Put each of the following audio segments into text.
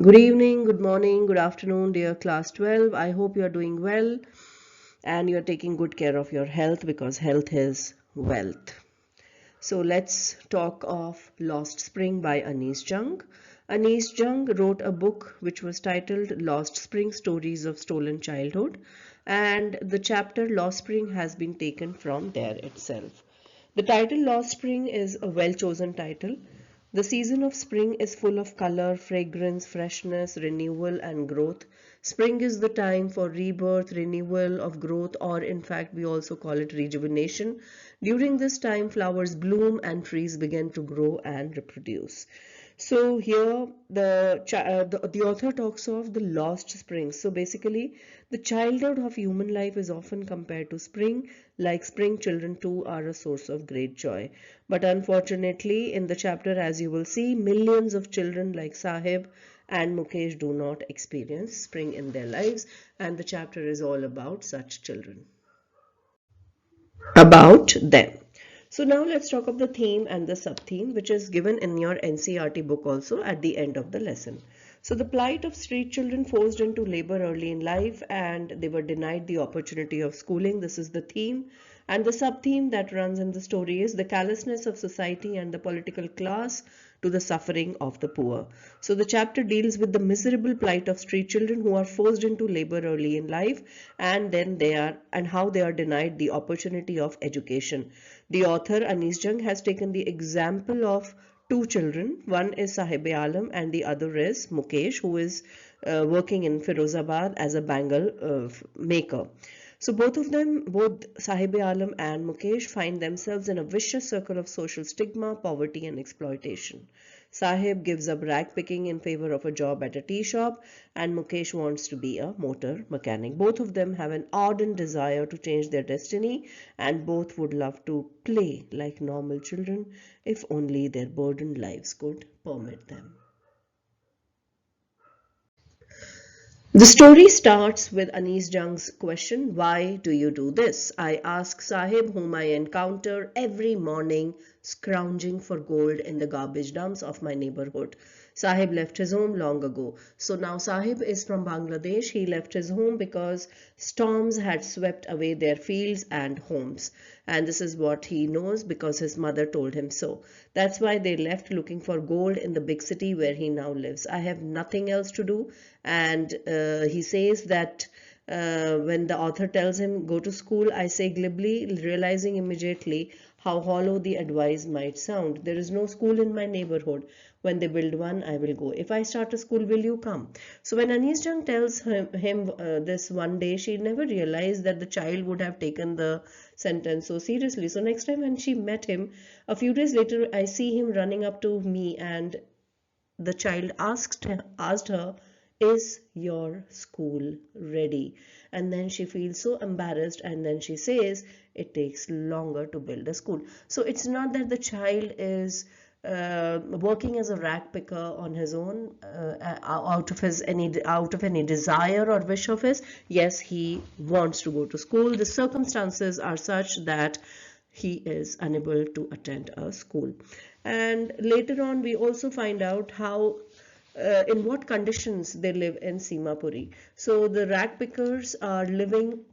Good evening, good morning, good afternoon, dear class 12. I hope you are doing well and you are taking good care of your health because health is wealth. So let's talk of Lost Spring by Anees Jung. Anees Jung wrote a book which was titled Lost Spring Stories of Stolen Childhood, and the chapter Lost Spring has been taken from there itself. The title Lost Spring is a well chosen title. The season of spring is full of color, fragrance, freshness, renewal, and growth. Spring is the time for rebirth, renewal of growth, or in fact, we also call it rejuvenation. During this time, flowers bloom and trees begin to grow and reproduce. So here the author talks of the lost spring. So basically, the childhood of human life is often compared to spring. Like spring, children too are a source of great joy. But unfortunately, in the chapter, as you will see, millions of children like Sahib and Mukesh do not experience spring in their lives, and the chapter is all about such children, about them. So now let's talk of the theme and the sub-theme, which is given in your NCERT book also at the end of the lesson. So the plight of street children forced into labor early in life and they were denied the opportunity of schooling. This is the theme. And the sub-theme that runs in the story is the callousness of society and the political class to the suffering of the poor. So the chapter deals with the miserable plight of street children who are forced into labor early in life and then how they are denied the opportunity of education. The author Anees Jung has taken the example of two children. One is Sahib Alam and the other is Mukesh, who is working in Firozabad as a bangle maker. So both of them, both Sahib Alam and Mukesh, find themselves in a vicious circle of social stigma, poverty and exploitation. Sahib gives up rag picking in favor of a job at a tea shop and Mukesh wants to be a motor mechanic. Both of them have an ardent desire to change their destiny and both would love to play like normal children if only their burdened lives could permit them. The story starts with Anees Jung's question, "Why do you do this?" I ask Sahib, whom I encounter every morning scrounging for gold in the garbage dumps of my neighborhood. Sahib left his home long ago. So now Sahib is from Bangladesh. He left his home because storms had swept away their fields and homes. And this is what he knows because his mother told him so. That's why they left looking for gold in the big city where he now lives. I have nothing else to do. And he says that when the author tells him go to school, I say glibly, realizing immediately how hollow the advice might sound. There is no school in my neighborhood. When they build one, I will go. If I start a school, will you come? So when Anees Jung tells him this one day, she never realized that the child would have taken the sentence so seriously. So next time when she met him, a few days later, I see him running up to me and the child asked her, "Is your school ready?" And then she feels so embarrassed and then she says, "It takes longer to build a school." So it's not that the child is working as a rag picker on his own out of any desire or wish of his. Yes, he wants to go to school. The circumstances are such that he is unable to attend a school. And later on, we also find out how in what conditions they live in Simapuri. So the rag pickers are living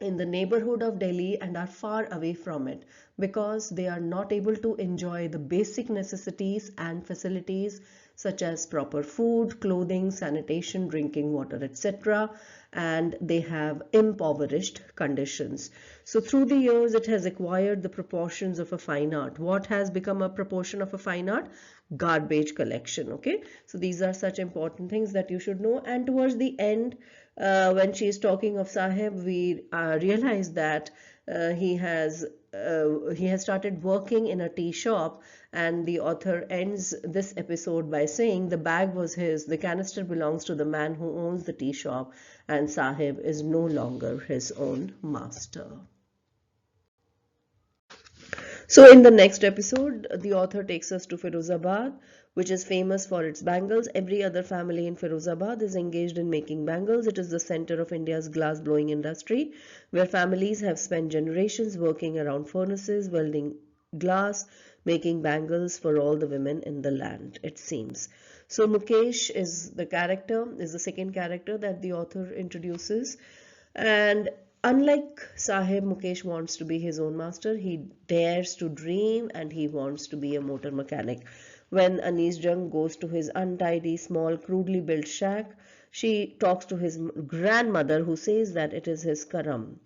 in the neighborhood of Delhi and are far away from it because they are not able to enjoy the basic necessities and facilities such as proper food, clothing, sanitation, drinking water, etc. And they have impoverished conditions. So through the years, it has acquired the proportions of a fine art. What has become a proportion of a fine art? Garbage collection. Okay, so these are such important things that you should know. And towards the end, when she is talking of Sahib, we realize that he has started working in a tea shop, and the author ends this episode by saying the bag was his, the canister belongs to the man who owns the tea shop, and Sahib is no longer his own master. So in the next episode, the author takes us to Firozabad, which is famous for its bangles. Every other family in Firozabad is engaged in making bangles. It is the center of India's glass blowing industry, where families have spent generations working around furnaces, welding glass, making bangles for all the women in the land, it seems. So Mukesh is the second character that the author introduces. And unlike Sahib, Mukesh wants to be his own master. He dares to dream and he wants to be a motor mechanic. When Anees Jung goes to his untidy, small, crudely built shack, she talks to his grandmother who says that it is his karam.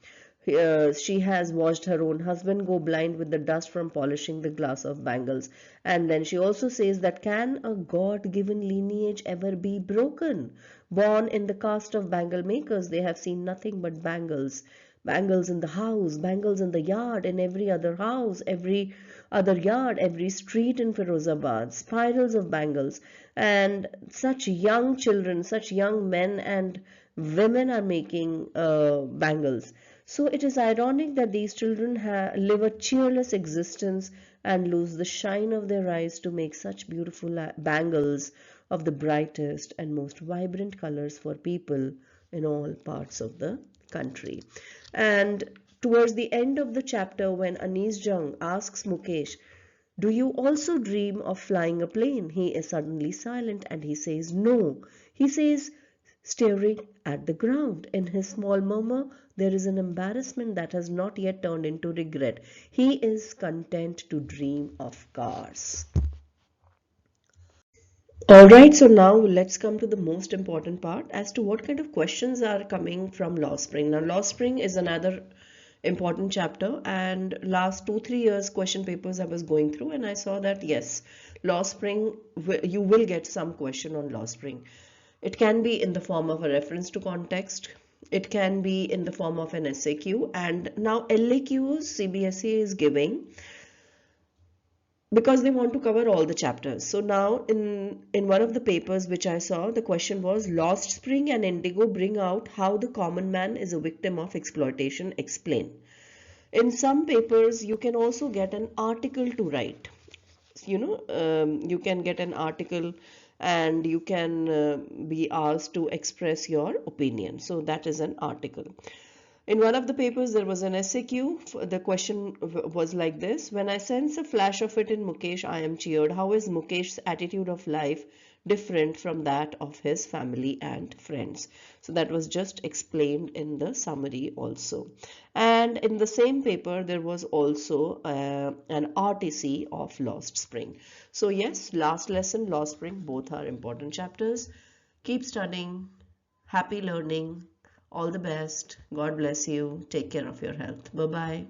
She has watched her own husband go blind with the dust from polishing the glass of bangles. And then she also says that can a God-given lineage ever be broken? Born in the caste of bangle makers, they have seen nothing but bangles. Bangles in the house, bangles in the yard, in every other house, every other yard, every street in Firozabad, spirals of bangles. And such young children, such young men and women are making bangles. So it is ironic that these children live a cheerless existence and lose the shine of their eyes to make such beautiful bangles of the brightest and most vibrant colors for people in all parts of the country. And towards the end of the chapter, when Anees Jung asks Mukesh, do you also dream of flying a plane? He is suddenly silent and he says, no. He says, staring at the ground. In his small murmur, there is an embarrassment that has not yet turned into regret. He is content to dream of cars. Alright, so now let's come to the most important part as to what kind of questions are coming from Law Spring. Now, Law Spring is another important chapter, and last 2-3 years question papers I was going through, and I saw that yes, Law Spring, you will get some question on Law Spring. It can be in the form of a reference to context. It can be in the form of an SAQ, and now LAQs CBSE is giving because they want to cover all the chapters. So now in one of the papers which I saw, the question was Lost Spring and Indigo bring out how the common man is a victim of exploitation. Explain. In some papers, you can also get an article to write. You can get an article and you can be asked to express your opinion. So that is an article. In one of the papers, there was an SAQ. The question was like this: when I sense a flash of it in Mukesh, I am cheered. How is Mukesh's attitude of life different from that of his family and friends? So that was just explained in the summary also. And in the same paper, there was also an RTC of Lost Spring. So yes, last lesson, Lost Spring, both are important chapters. Keep studying. Happy learning. All the best. God bless you. Take care of your health. Bye bye.